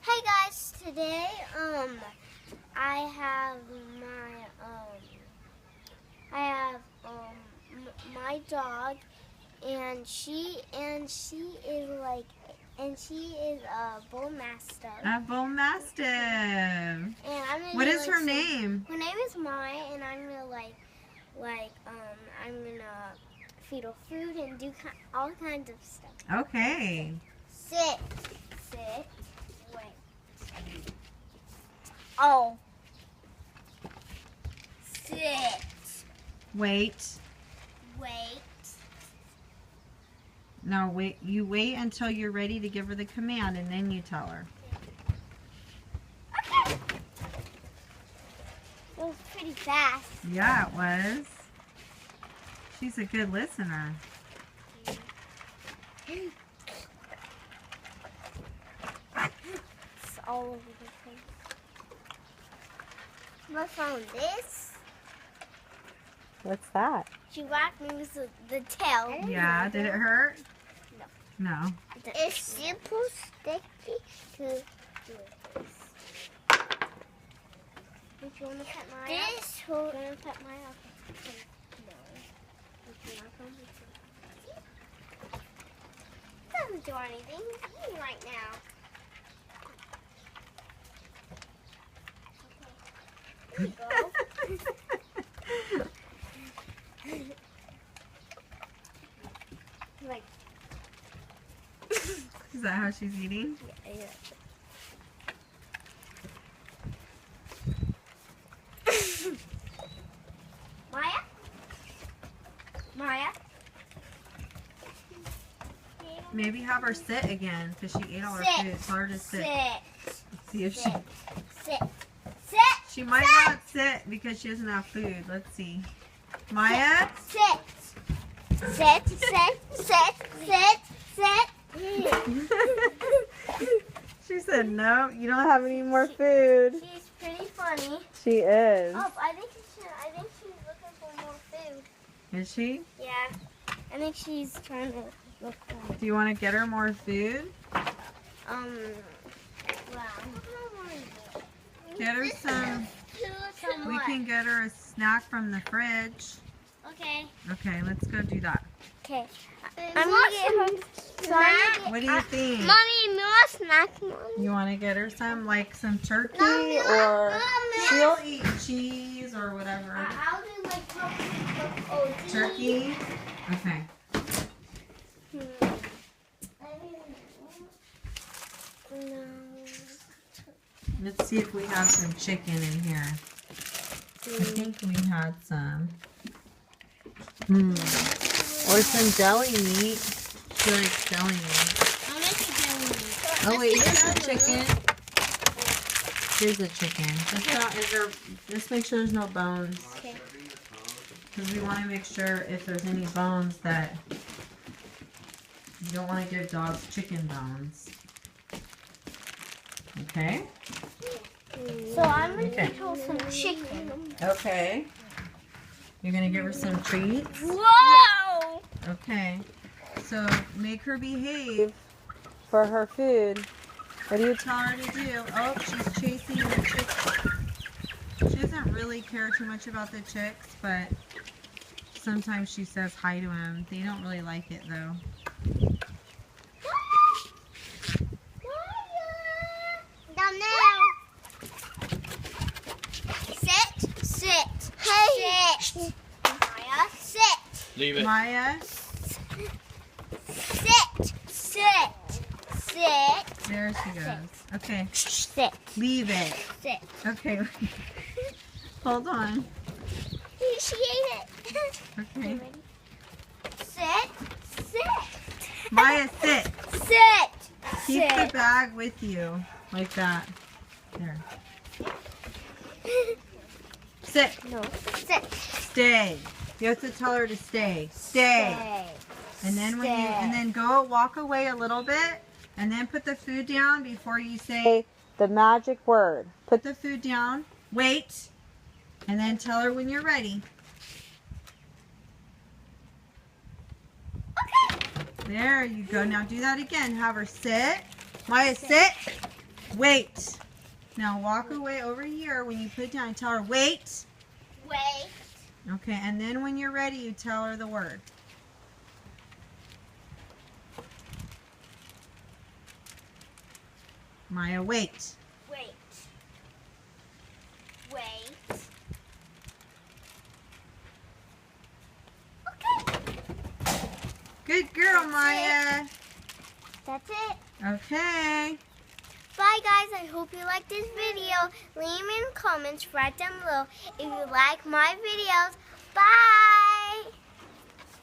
Hey guys, today I have my dog, and she is a bull mastiff. A bull mastiff. And I'm gonna What is her name? Her name is Maya, and I'm gonna I'm gonna feed her food and do all kinds of stuff. Okay. Sit, wait. Oh. Sit. Wait. Wait. No, wait. You wait until you're ready to give her the command, and then you tell her. Okay. It was pretty fast. Yeah, it was. She's a good listener. It's all over the place. I found this. What's that? She whacked me with the tail. Yeah, did it hurt? No. No. It's super sticky to do this. Do you want to pet Maya? This will... Do you want to pet Maya? No. It doesn't do anything. It's eating right now. Okay. There you go. Like... Is that how she's eating? Yeah. Maya? Maybe have her sit again, because she ate all her food. Tell her to sit. See if she... Sit. She might not sit because she doesn't have food. Let's see. Maya? Sit. She said, no, you don't have any more food. She's pretty funny. She is. Oh, I think she's looking for more food. Is she? Yeah. I think she's trying to look for Do you want to get her more food? Wow. Get her some. We can get her a snack from the fridge. Okay. Okay, let's go do that. Okay. I'm gonna get her snack. What do you think? Mommy, more snack, Mommy. You want to get her some, like some turkey, or she'll eat cheese or whatever. I'll do like Turkey? Okay. Let's see if we have some chicken in here. I think we had some. Or some deli meat. She likes deli meat. Oh wait, here's the chicken. Here's the chicken. Just make sure there's no bones. Okay. Because we want to make sure if there's any bones that you don't want to give dogs chicken bones. Okay? So I'm going to give her some chicken. Okay. You're going to give her some treats? Whoa! Okay. So make her behave for her food. What do you tell her to do? Oh, she's chasing the chicks. She doesn't really care too much about the chicks, but sometimes she says hi to them. They don't really like it though. Down there. Sit. Hey. Sit. Maya, sit. Leave it. Maya, Sit. there she goes. Okay, Sit. leave it. Sit. Okay, hold on. She ate it. Okay, Sit. Maya, sit. Sit. Keep the bag with you, like that. There. Sit. No. Sit. Stay. You have to tell her to stay. Stay. And then go walk away a little bit, and then put the food down before you say the magic word. Put the food down. Wait. And then tell her when you're ready. Okay. There you go. Now do that again. Have her sit. Maya, sit. Wait. Now walk away over here when you put it down. Tell her, wait. Wait. Okay, and then when you're ready, you tell her the word. Maya, wait. Wait. Wait. Okay. Good girl, That's Maya. That's it. Okay. Bye guys, I hope you liked this video. Leave me in the comments right down below if you like my videos. Bye!